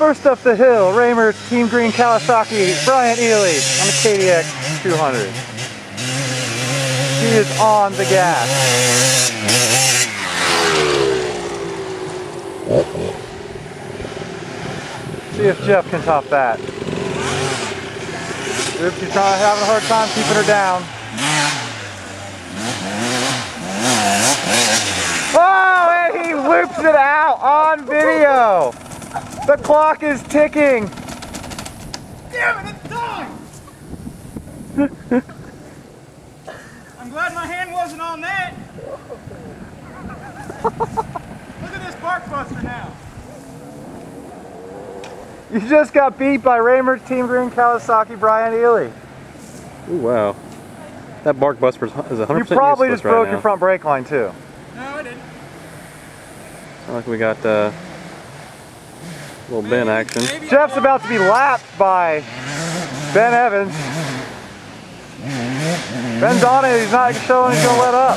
First up the hill, Raymer's Team Green Kawasaki, Brian Ely on the KDX 200. He is on the gas. See if Jeff can top that. Oops, he's having a hard time keeping her down. Oh, and he loops it out on video. The clock is ticking. Damn it, it's done! I'm glad my hand wasn't on that. Look at this bark buster now. You just got beat by Raymer's Team Green Kawasaki, Brian Ely. Ooh, wow. That bark buster is 100% You probably useless just broke right your front brake line too. No, I didn't. Sounds like we got a little Ben action. Jeff's about to be lapped by Ben Evans. Ben's on it, he's not showing he's gonna let up.